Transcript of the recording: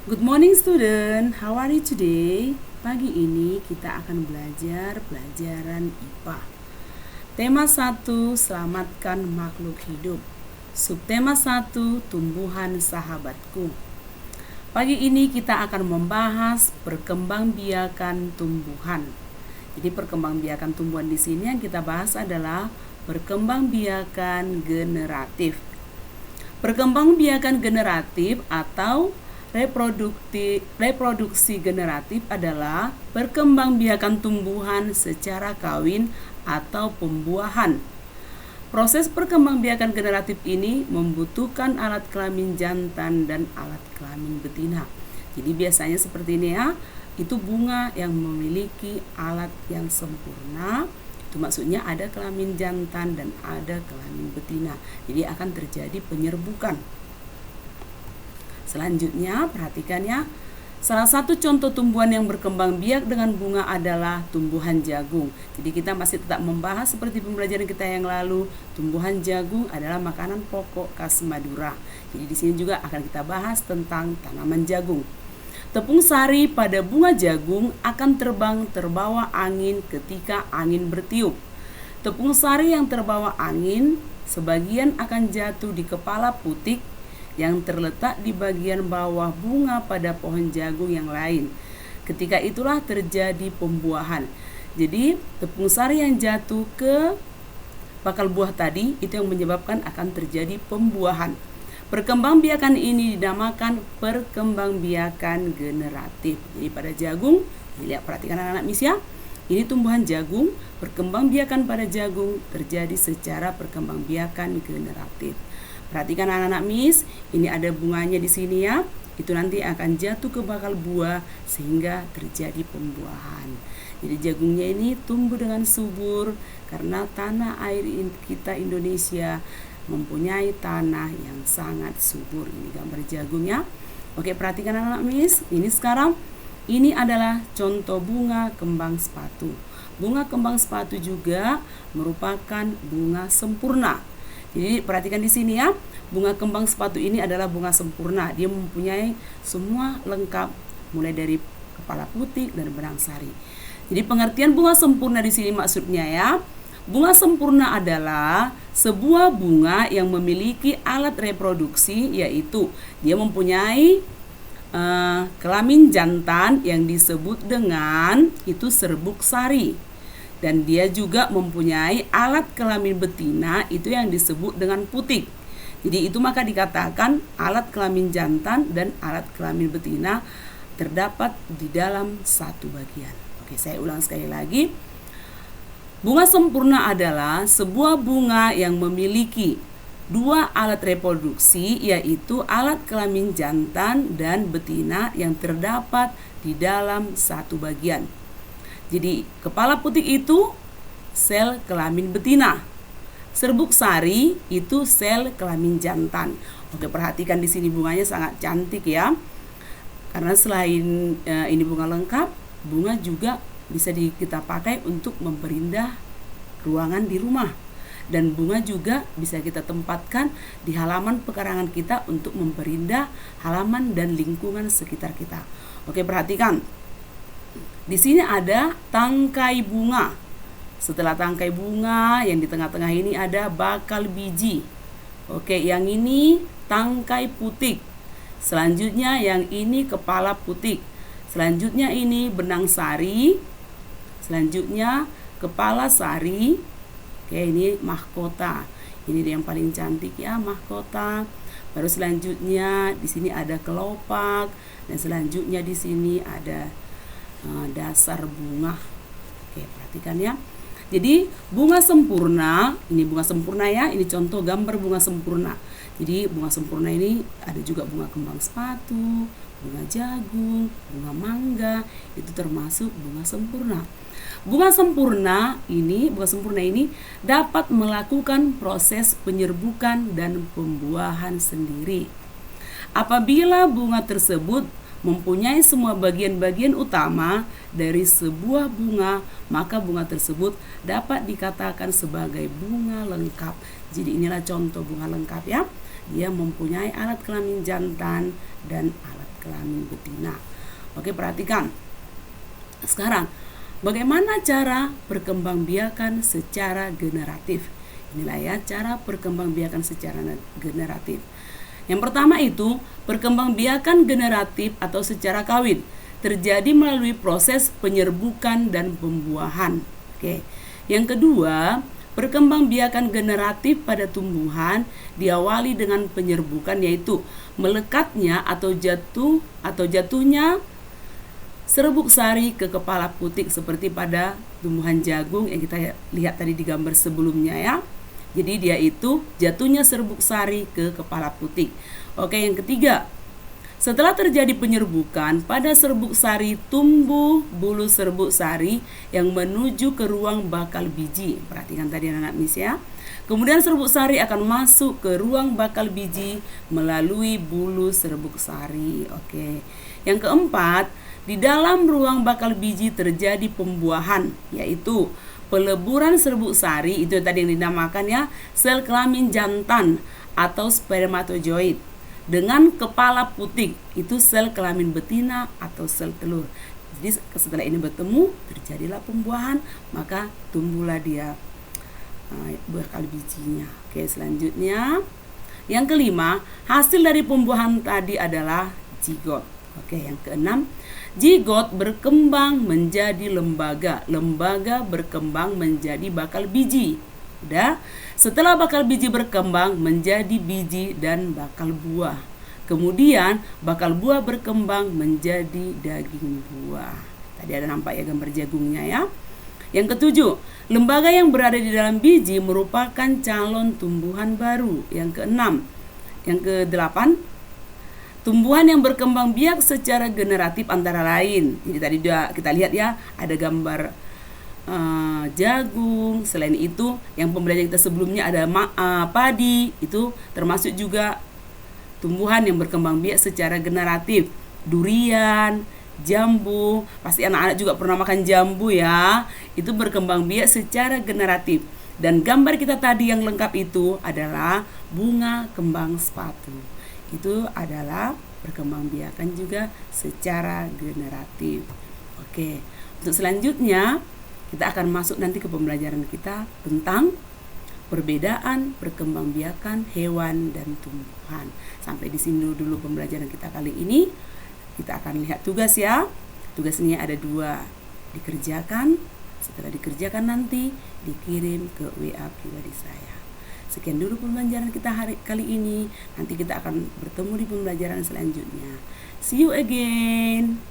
Good morning student, how are you today? Pagi ini kita akan belajar pelajaran IPA. Tema 1, selamatkan makhluk hidup. Subtema 1, tumbuhan sahabatku. Pagi ini kita akan membahas perkembangbiakan tumbuhan. Jadi perkembangbiakan tumbuhan di sini yang kita bahas adalah perkembangbiakan generatif. Perkembangbiakan generatif atau reproduksi generatif adalah perkembangbiakan tumbuhan secara kawin atau pembuahan. Proses perkembangbiakan generatif ini membutuhkan alat kelamin jantan dan alat kelamin betina. Jadi biasanya seperti ini ya, itu bunga yang memiliki alat yang sempurna. Itu maksudnya ada kelamin jantan dan ada kelamin betina. Jadi akan terjadi penyerbukan. Selanjutnya, perhatikan ya. Salah satu contoh tumbuhan yang berkembang biak dengan bunga adalah tumbuhan jagung. Jadi kita masih tetap membahas seperti pembelajaran kita yang lalu, tumbuhan jagung adalah makanan pokok khas Madura. Jadi di sini juga akan kita bahas tentang tanaman jagung. Tepung sari pada bunga jagung akan terbang terbawa angin ketika angin bertiup. Tepung sari yang terbawa angin sebagian akan jatuh di kepala putik yang terletak di bagian bawah bunga pada pohon jagung yang lain. Ketika itulah terjadi pembuahan. Jadi tepung sari yang jatuh ke bakal buah tadi itu yang menyebabkan akan terjadi pembuahan. Perkembangbiakan ini dinamakan perkembangbiakan generatif. Jadi pada jagung, lihat perhatikan anak-anak Miss ya. Ini tumbuhan jagung, perkembangbiakan pada jagung terjadi secara perkembangbiakan generatif. Perhatikan anak-anak Miss, ini ada bunganya di sini ya. Itu nanti akan jatuh ke bakal buah sehingga terjadi pembuahan. Jadi jagungnya ini tumbuh dengan subur karena tanah air kita Indonesia mempunyai tanah yang sangat subur. Ini gambar jagungnya. Oke, perhatikan anak-anak Miss. Ini sekarang ini adalah contoh bunga kembang sepatu. Bunga kembang sepatu juga merupakan bunga sempurna. Jadi perhatikan di sini ya, bunga kembang sepatu ini adalah bunga sempurna. Dia mempunyai semua lengkap, mulai dari kepala putik dan benang sari. Jadi pengertian bunga sempurna di sini maksudnya ya, bunga sempurna adalah sebuah bunga yang memiliki alat reproduksi, yaitu dia mempunyai kelamin jantan yang disebut dengan itu serbuk sari. Dan dia juga mempunyai alat kelamin betina itu yang disebut dengan putik. Jadi itu maka dikatakan alat kelamin jantan dan alat kelamin betina terdapat di dalam satu bagian. Oke, saya ulang sekali lagi. Bunga sempurna adalah sebuah bunga yang memiliki dua alat reproduksi, yaitu alat kelamin jantan dan betina yang terdapat di dalam satu bagian. Jadi kepala putik itu sel kelamin betina. Serbuk sari itu sel kelamin jantan. Oke, perhatikan di sini bunganya sangat cantik ya. Karena selain ini bunga lengkap, bunga juga bisa kita pakai untuk memperindah ruangan di rumah. Dan bunga juga bisa kita tempatkan di halaman pekarangan kita untuk memperindah halaman dan lingkungan sekitar kita. Oke, perhatikan. Di sini ada tangkai bunga. Setelah tangkai bunga, yang di tengah-tengah ini ada bakal biji. Oke, yang ini tangkai putik. Selanjutnya yang ini kepala putik. Selanjutnya ini benang sari. Selanjutnya kepala sari. Oke, ini mahkota. Ini yang paling cantik ya, mahkota. Baru selanjutnya di sini ada kelopak dan selanjutnya di sini ada dasar bunga. Oke, perhatikan ya. Jadi bunga sempurna, ini bunga sempurna ya, ini contoh gambar bunga sempurna. Jadi bunga sempurna ini ada juga bunga kembang sepatu, bunga jagung, bunga mangga, itu termasuk bunga sempurna. Bunga sempurna ini dapat melakukan proses penyerbukan dan pembuahan sendiri. Apabila bunga tersebut mempunyai semua bagian-bagian utama dari sebuah bunga, maka bunga tersebut dapat dikatakan sebagai bunga lengkap. Jadi inilah contoh bunga lengkap ya. Dia mempunyai alat kelamin jantan dan alat kelamin betina. Oke, perhatikan. Sekarang, bagaimana cara perkembangbiakan secara generatif? Inilah ya cara perkembangbiakan secara generatif. Yang pertama itu, perkembangbiakan generatif atau secara kawin terjadi melalui proses penyerbukan dan pembuahan. Oke. Yang kedua, perkembangbiakan generatif pada tumbuhan diawali dengan penyerbukan, yaitu melekatnya atau jatuhnya serbuk sari ke kepala putik seperti pada tumbuhan jagung yang kita lihat tadi di gambar sebelumnya ya. Jadi dia itu jatuhnya serbuk sari ke kepala putik. Oke, yang ketiga, setelah terjadi penyerbukan pada serbuk sari, tumbuh bulu serbuk sari yang menuju ke ruang bakal biji. Perhatikan tadi anak-anak Miss ya. Kemudian serbuk sari akan masuk ke ruang bakal biji melalui bulu serbuk sari. Oke. Yang keempat, di dalam ruang bakal biji terjadi pembuahan, yaitu peleburan serbuk sari, itu tadi yang dinamakan ya sel kelamin jantan atau spermatozoid, dengan kepala putik, itu sel kelamin betina atau sel telur. Jadi setelah ini bertemu, terjadilah pembuahan, maka tumbuhlah dia bakal bijinya. Oke, selanjutnya yang kelima, hasil dari pembuahan tadi adalah zigot. Oke, yang keenam, zigot berkembang menjadi lembaga. Lembaga berkembang menjadi bakal biji. Udah. Setelah bakal biji berkembang menjadi biji dan bakal buah. Kemudian bakal buah berkembang menjadi daging buah. Tadi ada nampak ya gambar jagungnya ya. Yang ketujuh, lembaga yang berada di dalam biji merupakan calon tumbuhan baru. Yang keenam. Yang kedelapan, tumbuhan yang berkembang biak secara generatif antara lain. Jadi tadi kita lihat ya, ada gambar jagung. Selain itu, yang pembelajaran kita sebelumnya ada padi. Itu termasuk juga tumbuhan yang berkembang biak secara generatif. Durian, jambu. Pasti anak-anak juga pernah makan jambu ya. Itu berkembang biak secara generatif. Dan gambar kita tadi yang lengkap itu adalah bunga kembang sepatu. Itu adalah perkembangbiakan juga secara generatif. Oke, untuk selanjutnya kita akan masuk nanti ke pembelajaran kita tentang perbedaan perkembangbiakan hewan dan tumbuhan. Sampai di sini dulu pembelajaran kita kali ini. Kita akan lihat tugas ya. Tugasnya ada 2, dikerjakan. Setelah dikerjakan nanti dikirim ke WA pribadi saya. Sekian dulu pembelajaran kita kali ini. Nanti kita akan bertemu di pembelajaran selanjutnya. See you again.